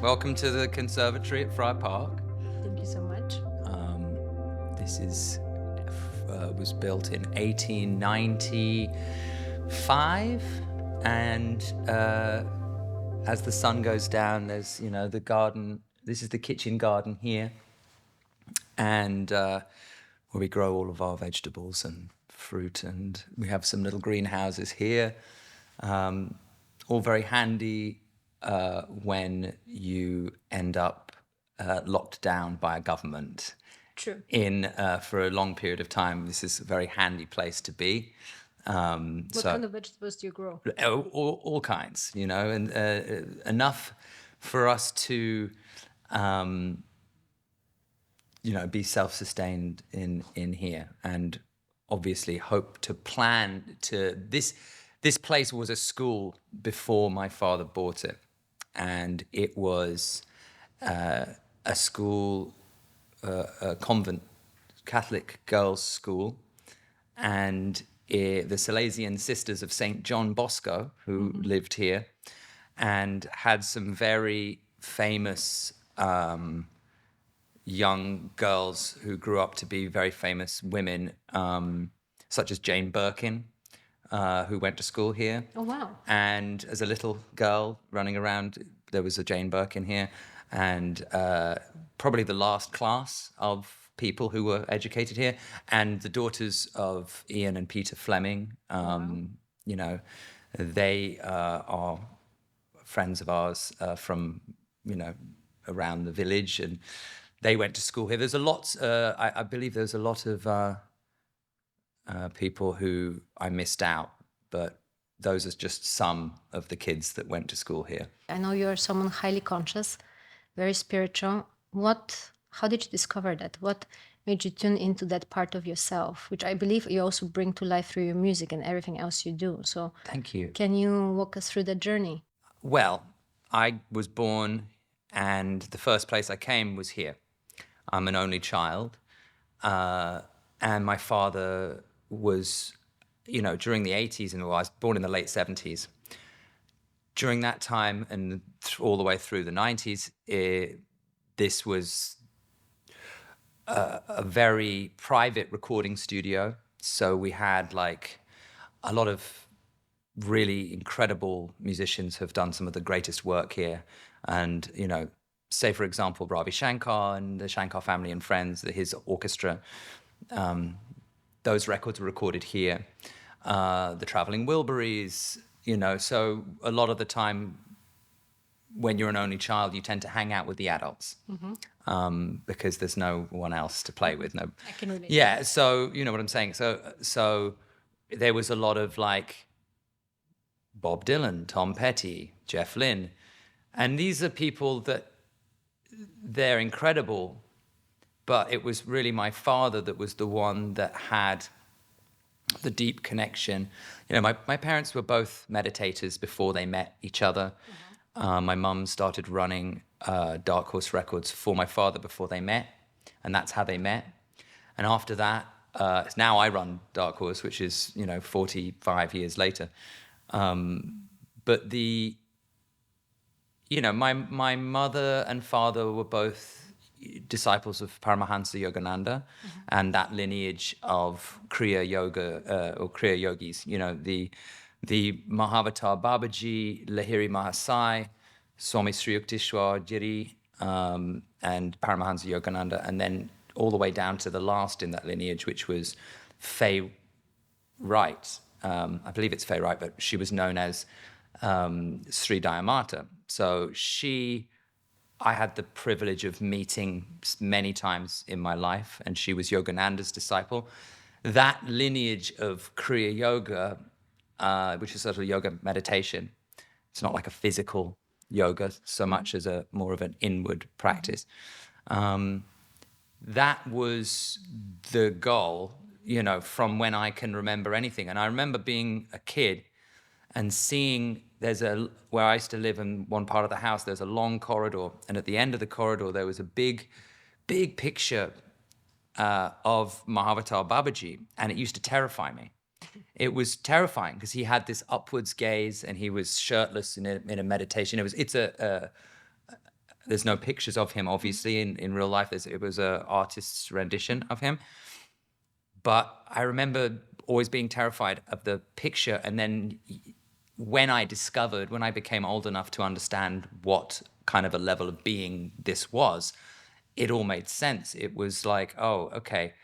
Welcome to the conservatory at Friar Park. Thank you so much. This was built in 1895, and as the sun goes down, there's the garden. This is the kitchen garden here, and where we grow all of our vegetables and fruit, and we have some little greenhouses here, all very handy when you end up locked down by a government. True. For a long period of time. This is a very handy place to be. What kind of vegetables do you grow? All kinds, and enough for us to, be self-sustained in here, and obviously hope to plan to this. This place was a school before my father bought it, and it was a school, a convent Catholic girls' school, and the Salesian Sisters of St. John Bosco, who lived here, and had some very famous young girls who grew up to be very famous women, such as Jane Birkin, who went to school here. Oh, wow. And as a little girl running around, there was a Jane Birkin here, and probably the last class of people who were educated here, and the daughters of Ian and Peter Fleming. They are friends of ours from around the village, and they went to school here. There's a lot. I believe there's a lot of people who I missed out, but those are just some of the kids that went to school here. I know you're someone highly conscious, very spiritual. How did you discover that? What made you tune into that part of yourself, which I believe you also bring to life through your music and everything else you do? So thank you. Can you walk us through that journey? Well, I was born, and the first place I came was here. I'm an only child, and my father was, during the 80s, and I was born in the late 70s. During that time and all the way through the 90s, this was a very private recording studio. So we had like a lot of really incredible musicians have done some of the greatest work here. And, say, for example, Ravi Shankar and the Shankar family and friends, his orchestra, those records were recorded here. The Traveling Wilburys, so a lot of the time when you're an only child, you tend to hang out with the adults because there's no one else to play with. No, I can relate. Yeah, so you know what I'm saying. So there was a lot of like Bob Dylan, Tom Petty, Jeff Lynne, and these are people that they're incredible, but it was really my father that was the one that had the deep connection. My parents were both meditators before they met each other. My mum started running Dark Horse Records for my father before they met, and that's how they met. And after that, now I run Dark Horse, which is 45 years later. But my mother and father were both disciples of Paramahansa Yogananda, and that lineage of Kriya Yoga or Kriya Yogis. The Mahavatar Babaji, Lahiri Mahasai, Swami Sri Yukteswar Giri, and Paramahansa Yogananda, and then all the way down to the last in that lineage, which was Faye Wright. I believe it's Faye Wright, but she was known as Sri Dayamata. So I had the privilege of meeting many times in my life, and she was Yogananda's disciple. That lineage of Kriya Yoga, which is sort of yoga meditation, it's not like a physical yoga so much as more of an inward practice. That was the goal, from when I can remember anything. And I remember being a kid and seeing where I used to live in one part of the house, there's a long corridor, and at the end of the corridor there was a big picture of Mahavatar Babaji, and it used to terrify me. It was terrifying because he had this upwards gaze and he was shirtless in a meditation. It's There's no pictures of him, obviously, in real life. It was an artist's rendition of him. But I remember always being terrified of the picture. And then when I became old enough to understand what kind of a level of being this was, it all made sense. It was like, oh, okay.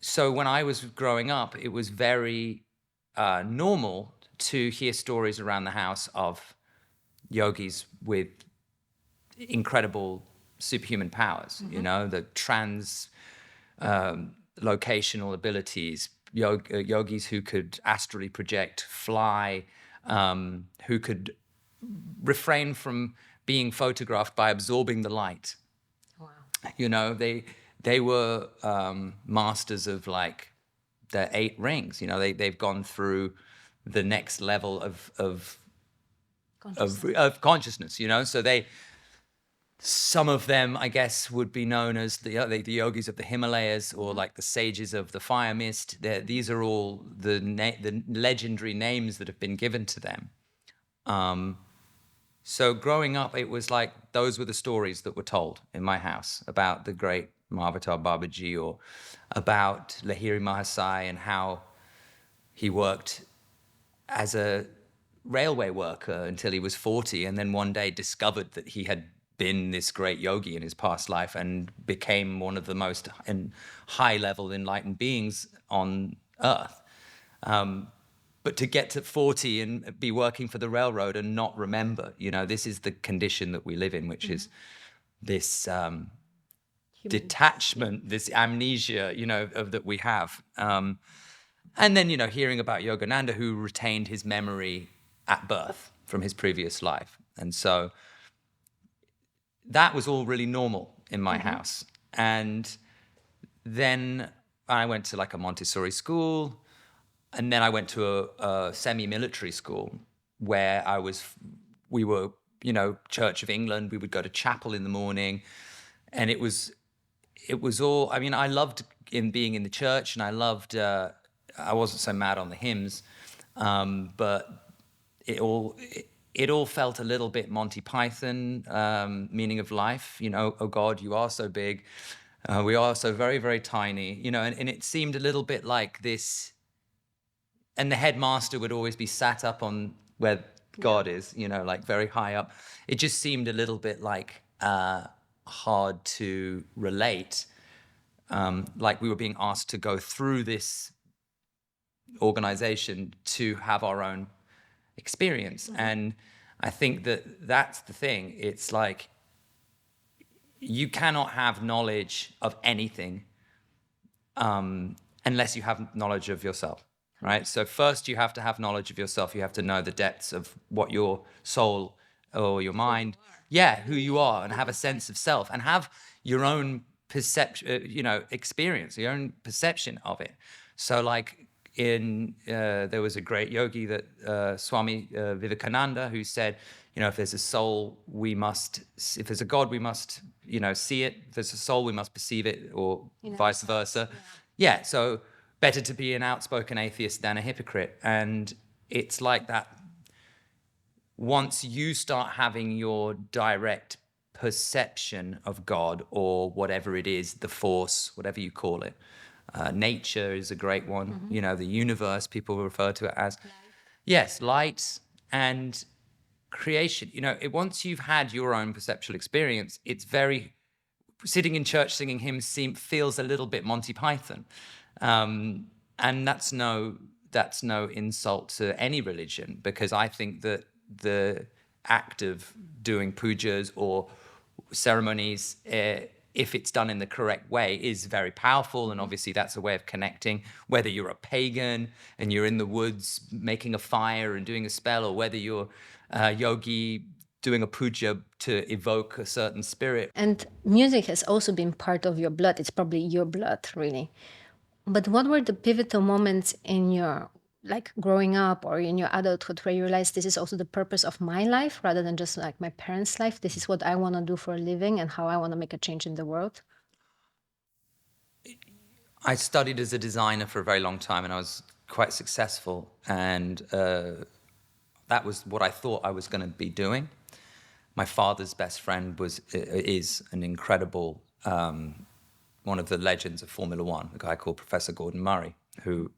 So when I was growing up, it was very normal to hear stories around the house of yogis with incredible superhuman powers, you know, the locational abilities, yogis who could astrally project, fly, who could refrain from being photographed by absorbing the light. Wow. You know, they were masters of like the 8 rings. You know, they've gone through the next level of consciousness. You know, so some of them, I guess, would be known as the yogis of the Himalayas, or like the sages of the fire mist. These are all the legendary names that have been given to them. So growing up, it was like those were the stories that were told in my house about the great Mahavatar Babaji, or about Lahiri Mahasai and how he worked as a railway worker until he was 40, and then one day discovered that he had been this great yogi in his past life and became one of the most high-level enlightened beings on earth. But to get to 40 and be working for the railroad and not remember, you know, this is the condition that we live in, which is this detachment, this amnesia, you know, that we have. And then, you know, hearing about Yogananda, who retained his memory at birth from his previous life. And so that was all really normal in my house. And then I went to like a Montessori school, and then I went to a semi-military school where we were, you know, Church of England. We would go to chapel in the morning, and it was all, I mean, I loved being in the church, and I loved, I wasn't so mad on the hymns, but it all felt a little bit Monty Python, meaning of life. You know, oh God, you are so big. We are so very, very tiny. You know, and it seemed a little bit like this. And the headmaster would always be sat up on where God is, you know, like very high up. It just seemed a little bit like hard to relate. Like we were being asked to go through this organization to have our own experience. And I think that's the thing. It's like you cannot have knowledge of anything unless you have knowledge of yourself, right? So first you have to have knowledge of yourself. You have to know the depths of what your soul or your mind, who you are, and have a sense of self, and have your own perception, you know, experience, your own perception of it. So like there was a great yogi that Swami Vivekananda, who said, you know, if there's a soul, if there's a God, we must, you know, see it. If there's a soul, we must perceive it, or vice versa. Yeah, so better to be an outspoken atheist than a hypocrite. And it's like that. Once you start having your direct perception of God, or whatever it is, the force, whatever you call it, nature is a great one. You know, the universe, people refer to it as. Light. Yes, light and creation. You know, once you've had your own perceptual experience, it's very, sitting in church singing hymns feels a little bit Monty Python. And that's no insult to any religion, because I think that the act of doing pujas or ceremonies, if it's done in the correct way, is very powerful. And obviously that's a way of connecting, whether you're a pagan and you're in the woods making a fire and doing a spell, or whether you're a yogi doing a puja to evoke a certain spirit. And music has also been part of your blood. It's probably your blood, really. But what were the pivotal moments in your, like, growing up or in your adulthood, where you realized this is also the purpose of my life, rather than just like my parents' life? This is what I want to do for a living and how I want to make a change in the world. I studied as a designer for a very long time, and I was quite successful. And that was what I thought I was going to be doing. my father's best friend is an incredible, one of the legends of Formula One, a guy called Professor Gordon Murray, who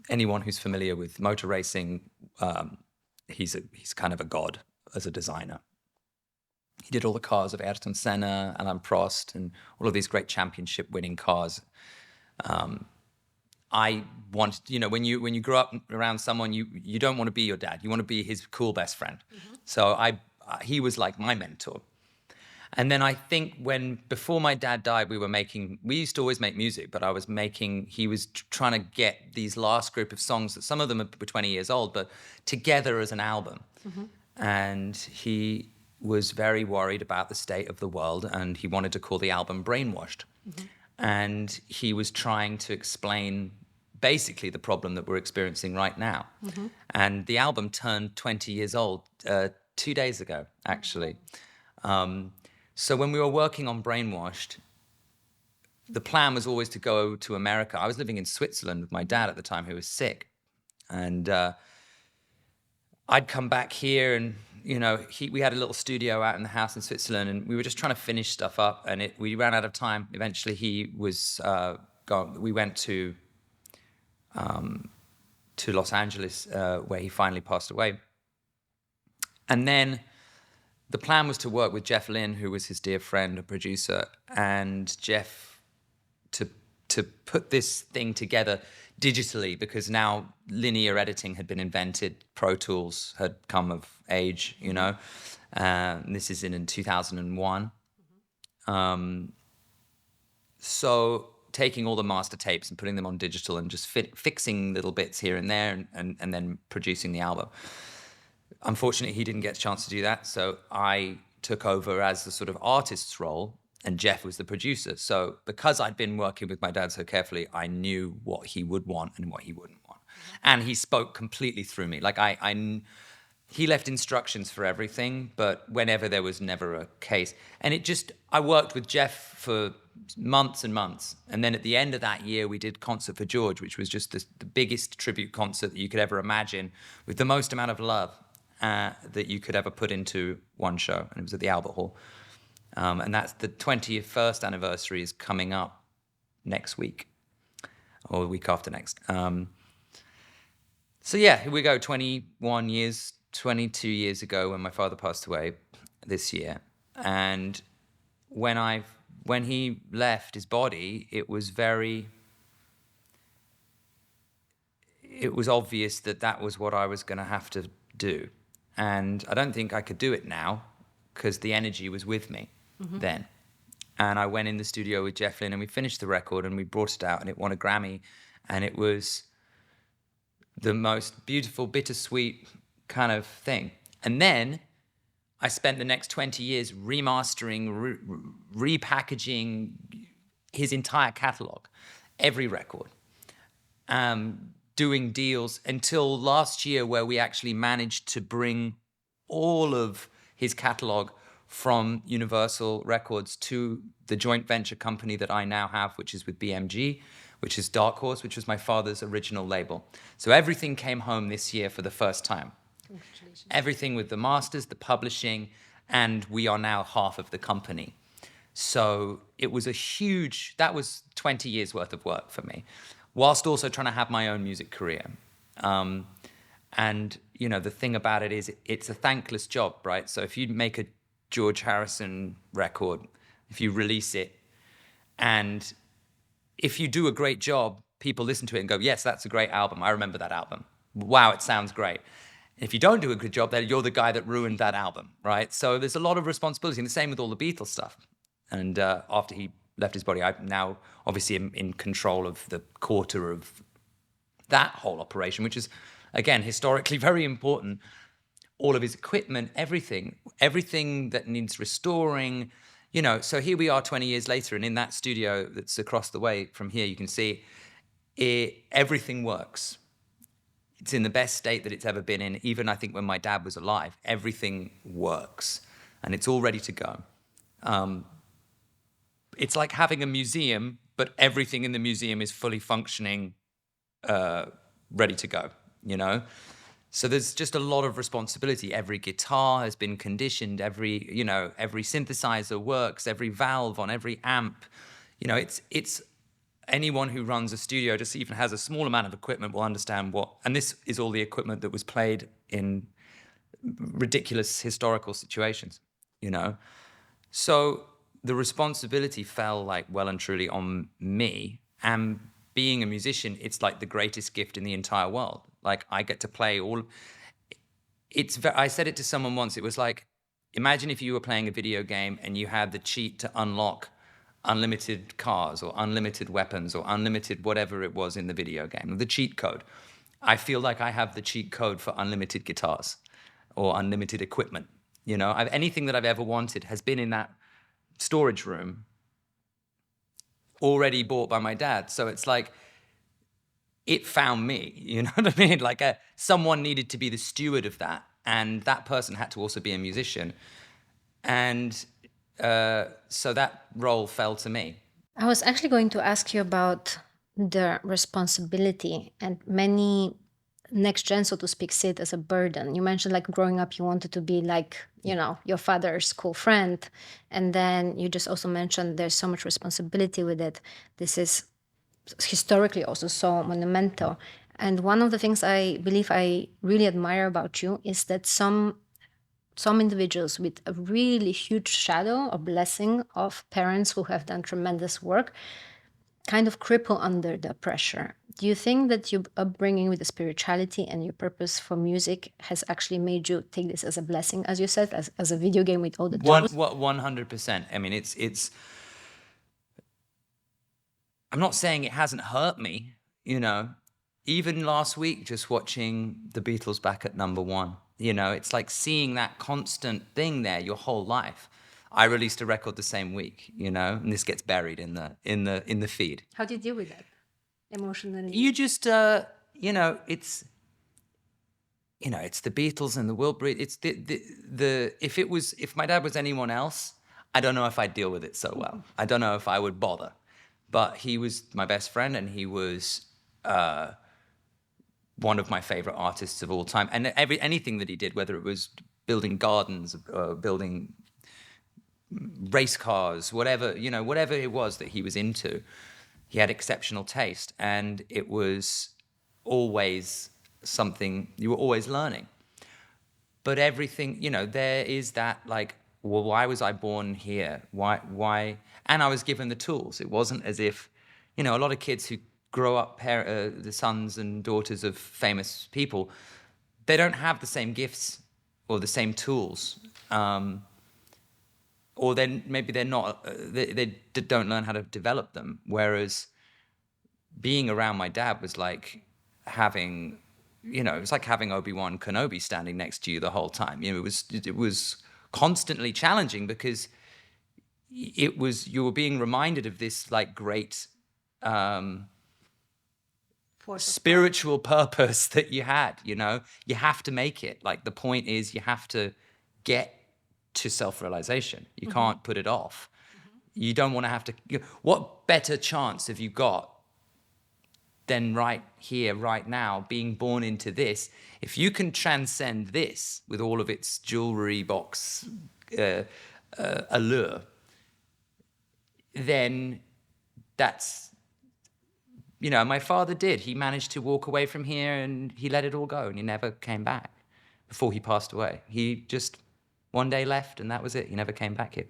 anyone who's familiar with motor racing, he's kind of a god as a designer. He did all the cars of Ayrton Senna, Alain Prost, and all of these great championship-winning cars. I wanted, when you grow up around someone, you don't want to be your dad. You want to be his cool best friend. Mm-hmm. So he was like my mentor. And then I think before my dad died, we used to always make music, but he was trying to get these last group of songs that some of them were 20 years old, but together as an album. Mm-hmm. And he was very worried about the state of the world, and he wanted to call the album Brainwashed. Mm-hmm. And he was trying to explain basically the problem that we're experiencing right now. Mm-hmm. And the album turned 20 years old 2 days ago, actually. So when we were working on Brainwashed, the plan was always to go to America. I was living in Switzerland with my dad at the time, who was sick. And I'd come back here and, we had a little studio out in the house in Switzerland, and we were just trying to finish stuff up, and we ran out of time. Eventually he was gone. We went to Los Angeles, where he finally passed away. And then the plan was to work with Jeff Lynne, who was his dear friend, a producer, and Jeff to put this thing together digitally, because now linear editing had been invented, Pro Tools had come of age, this is in 2001. Mm-hmm. So taking all the master tapes and putting them on digital and just fixing little bits here and there, and then producing the album. Unfortunately, he didn't get a chance to do that, so I took over as the sort of artist's role, and Jeff was the producer. So because I'd been working with my dad so carefully, I knew what he would want and what he wouldn't want. And he spoke completely through me. Like he left instructions for everything, but whenever there was never a case. And I worked with Jeff for months and months. And then at the end of that year, we did Concert for George, which was just the biggest tribute concert that you could ever imagine, with the most amount of love that you could ever put into one show. And it was at the Albert Hall. And that's the 21st anniversary is coming up next week, or the week after next. So yeah, here we go, 22 years ago when my father passed away this year. And when he left his body, it was obvious that was what I was going to have to do. And I don't think I could do it now, because the energy was with me then. And I went in the studio with Jeff Lynne, and we finished the record, and we brought it out, and it won a Grammy. And it was the most beautiful, bittersweet kind of thing. And then I spent the next 20 years remastering, repackaging his entire catalog, every record, doing deals until last year, where we actually managed to bring all of his catalog from Universal Records to the joint venture company that I now have, which is with BMG, which is Dark Horse, which was my father's original label. So everything came home this year for the first time. Congratulations. Everything with the masters, the publishing, and we are now half of the company. So it was that was 20 years worth of work for me, whilst also trying to have my own music career. And, the thing about it is it's a thankless job, right? So if you make a George Harrison record, if you release it, and if you do a great job, people listen to it and go, yes, that's a great album. I remember that album. Wow, it sounds great. If you don't do a good job, then you're the guy that ruined that album, right? So there's a lot of responsibility, and the same with all the Beatles stuff. And after he left his body, I'm now obviously in control of the quarter of that whole operation, which is, again, historically very important. All of his equipment, everything that needs restoring, So here we are 20 years later, and in that studio that's across the way from here, you can see everything works. It's in the best state that it's ever been in. Even I think when my dad was alive, everything works, and it's all ready to go. It's like having a museum, but everything in the museum is fully functioning, ready to go, So there's just a lot of responsibility. Every guitar has been conditioned, every synthesizer works, every valve on every amp. It's anyone who runs a studio, just even has a small amount of equipment, will understand and this is all the equipment that was played in ridiculous historical situations, So the responsibility fell like well and truly on me. And being a musician, it's like the greatest gift in the entire world. Like I get to play I said it to someone once, it was like, imagine if you were playing a video game and you had the cheat to unlock unlimited cars or unlimited weapons or unlimited whatever it was in the video game, the cheat code. I feel like I have the cheat code for unlimited guitars or unlimited equipment. Anything that I've ever wanted has been in that storage room already bought by my dad. So it's like, it found me, you know what I mean? Like someone needed to be the steward of that. And that person had to also be a musician. And so that role fell to me. I was actually going to ask you about the responsibility, and many next gen, so to speak, see it as a burden. You mentioned like growing up, you wanted to be like, your father's cool friend. And then you just also mentioned there's so much responsibility with it. This is historically also so monumental. And one of the things I believe I really admire about you is that some individuals with a really huge shadow or blessing of parents who have done tremendous work kind of cripple under the pressure. Do you think that your upbringing with the spirituality and your purpose for music has actually made you take this as a blessing, as you said, as a video game with all the tools? 100%. I mean, it's. I'm not saying it hasn't hurt me, Even last week, just watching the Beatles back at #1, it's like seeing that constant thing there your whole life. I released a record the same week, and this gets buried in the feed. How do you deal with that emotionally? You just, it's the Beatles and the Wilbury. It's if my dad was anyone else, I don't know if I'd deal with it so well. I don't know if I would bother. But he was my best friend, and he was one of my favorite artists of all time. And anything that he did, whether it was building gardens, building race cars, whatever it was that he was into, he had exceptional taste, and it was always something you were always learning. But everything, there is that like, well, why was I born here? Why? And I was given the tools. It wasn't as if, a lot of kids who grow up the sons and daughters of famous people, they don't have the same gifts or the same tools. Or then maybe they're not, they don't learn how to develop them. Whereas being around my dad was like having, it's like having Obi-Wan Kenobi standing next to you the whole time. It was constantly challenging because you were being reminded of this like great spiritual purpose that you had. You have to make it. Like the point is, you have to get to self-realization. You can't put it off. You don't want to have to. What better chance have you got than right here, right now, being born into this? If you can transcend this with all of its jewelry box allure, then that's, my father did. He managed to walk away from here and he let it all go and he never came back before he passed away. He just one day left and that was it. He never came back here.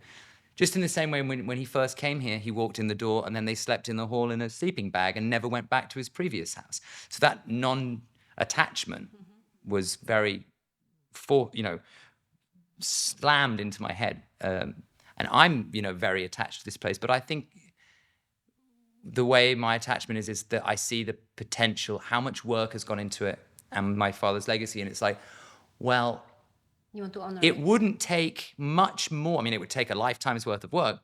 Just in the same way when he first came here, he walked in the door and then they slept in the hall in a sleeping bag and never went back to his previous house. So that non-attachment was very, slammed into my head. And I'm, very attached to this place. But I think the way my attachment is that I see the potential, how much work has gone into it and my father's legacy. And it's like, well, you want to honor it wouldn't take much more. I mean, it would take a lifetime's worth of work.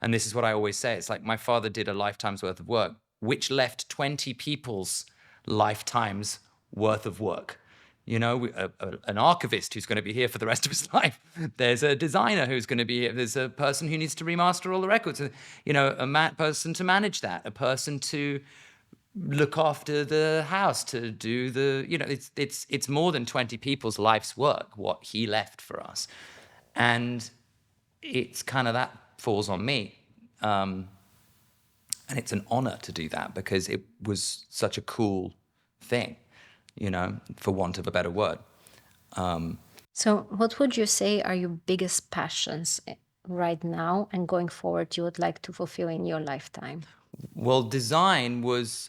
And this is what I always say. It's like my father did a lifetime's worth of work, which left 20 people's lifetimes worth of work. An archivist who's going to be here for the rest of his life. There's a designer who's going to be here. There's a person who needs to remaster all the records. A person to manage that. A person to look after the house, to do the, it's more than 20 people's life's work, what he left for us. And it's kind of, that falls on me. And it's an honor to do that, because it was such a cool thing, for want of a better word. So, what would you say are your biggest passions right now and going forward you would like to fulfill in your lifetime? Well, design was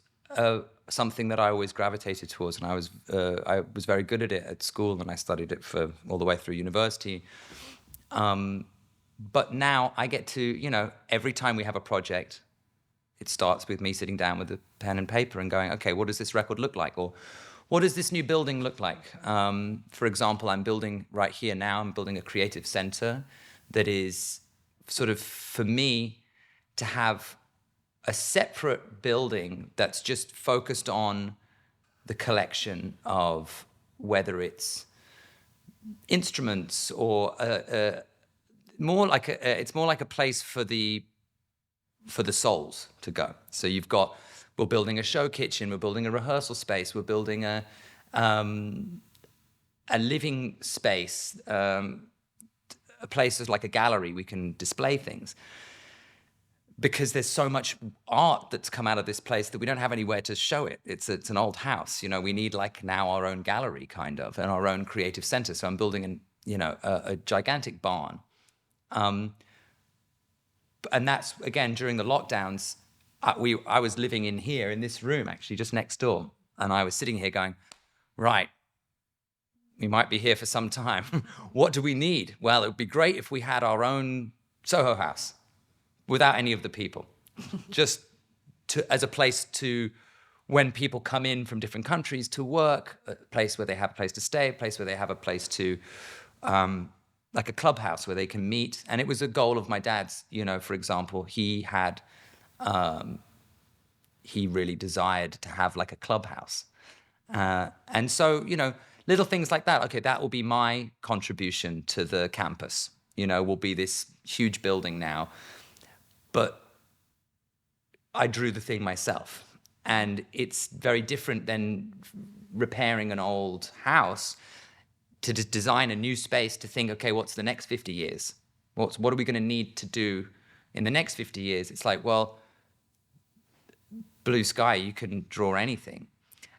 something that I always gravitated towards, and I was very good at it at school, and I studied it for all the way through university. But now I get to, every time we have a project, it starts with me sitting down with a pen and paper and going, okay, what does this record look like? Or what does this new building look like? For example, I'm building right here now, I'm building a creative center that is sort of, for me, to have a separate building that's just focused on the collection of, whether it's instruments or it's more like a place for the souls to go. So we're building a show kitchen, we're building a rehearsal space, we're building a living space, a place that's like a gallery, we can display things. Because there's so much art that's come out of this place that we don't have anywhere to show it. It's an old house, we need now our own gallery kind of, and our own creative center. So I'm building a gigantic barn. And that's, again, during the lockdowns, I was living in here, in this room, actually, just next door. And I was sitting here going, right, we might be here for some time. What do we need? Well, it would be great if we had our own Soho house without any of the people, just as a place to, when people come in from different countries to work, a place where they have a place to stay, a place where they have a place to, like a clubhouse where they can meet. And it was a goal of my dad's, for example, he really desired to have like a clubhouse. And so, little things like that. Okay, that will be my contribution to the campus, will be this huge building now. But I drew the thing myself. And it's very different than repairing an old house, to design a new space, to think, okay, what's the next 50 years? What are we going to need to do in the next 50 years? It's like, well, blue sky, you can draw anything.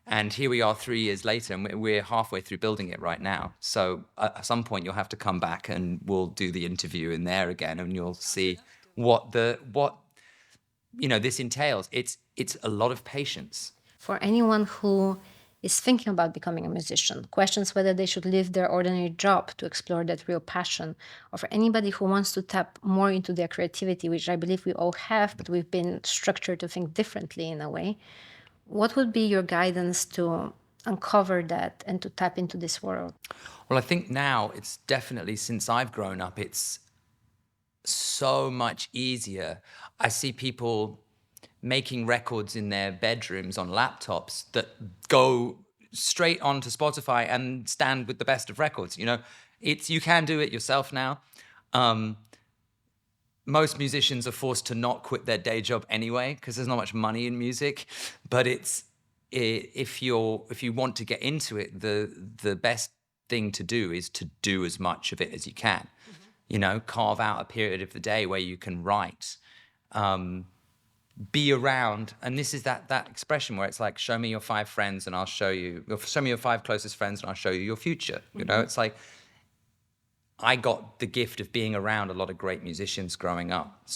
And here we are 3 years later, and we're halfway through building it right now. So at some point, you'll have to come back and we'll do the interview in there again, and you'll see what this entails. It's a lot of patience. For anyone who is thinking about becoming a musician, questions whether they should leave their ordinary job to explore that real passion, or for anybody who wants to tap more into their creativity, which I believe we all have, but we've been structured to think differently in a way, what would be your guidance to uncover that and to tap into this world? Well, I think now it's definitely, since I've grown up, it's so much easier. I see people making records in their bedrooms on laptops that go straight onto Spotify and stand with the best of records. You can do it yourself now. Most musicians are forced to not quit their day job anyway, because there's not much money in music. But if you want to get into it, the best thing to do is to do as much of it as you can. Carve out a period of the day where you can write, be around. And this is that expression where it's like, show me your 5 friends and I'll show me your 5 closest friends and I'll show you your future. It's like, I got the gift of being around a lot of great musicians growing up.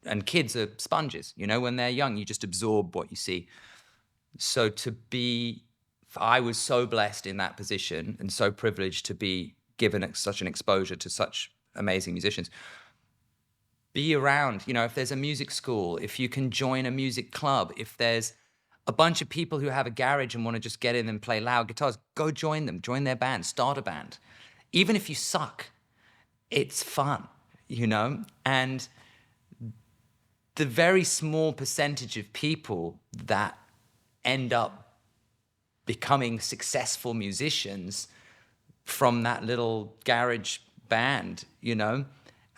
And kids are sponges, when they're young, you just absorb what you see. So I was so blessed in that position and so privileged to be given such an exposure to such amazing musicians. Be around, if there's a music school, if you can join a music club, if there's a bunch of people who have a garage and want to just get in and play loud guitars, go join them, join their band, start a band. Even if you suck, it's fun, And the very small percentage of people that end up becoming successful musicians from that little garage band,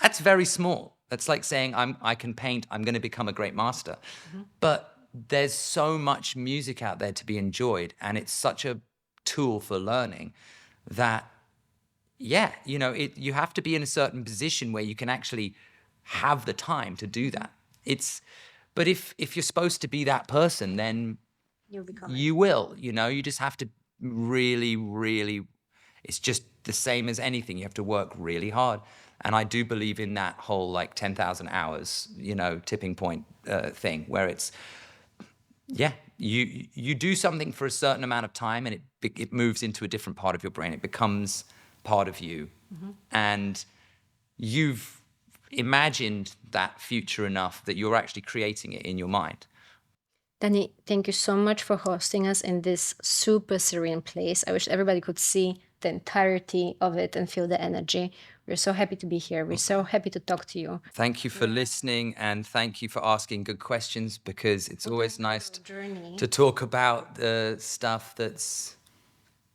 that's very small. That's like saying, I can paint, I'm going to become a great master. Mm-hmm. But there's so much music out there to be enjoyed, and it's such a tool for learning that, yeah, you know, you have to be in a certain position where you can actually have the time to do that. But if you're supposed to be that person, then you will, you know, you just have to really, really, it's just the same as anything. You have to work really hard. And I do believe in that whole like 10,000 hours, you know, tipping point thing where it's, yeah, you do something for a certain amount of time and it moves into a different part of your brain. It becomes part of you. And you've imagined that future enough that you're actually creating it in your mind. Dhani, thank you so much for hosting us in this super serene place. I wish everybody could see the entirety of it and feel the energy. We're so happy to be here. We're so happy to talk to you. Thank you for listening, and thank you for asking good questions, because it's always nice to talk about the stuff that's,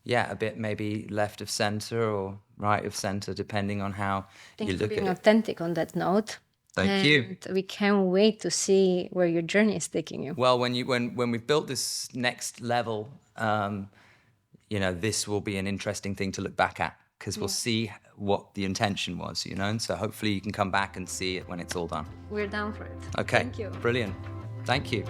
yeah, a bit maybe left of center or right of center, depending on how you look at it. Thank you for being authentic on that note. Thank you. We can't wait to see where your journey is taking you. Well, when we've built this next level, you know, this will be an interesting thing to look back at, because we'll see what the intention was, you know, and so hopefully you can come back and see it when it's all done. We're down for it. Okay. Thank you. Brilliant. Thank you.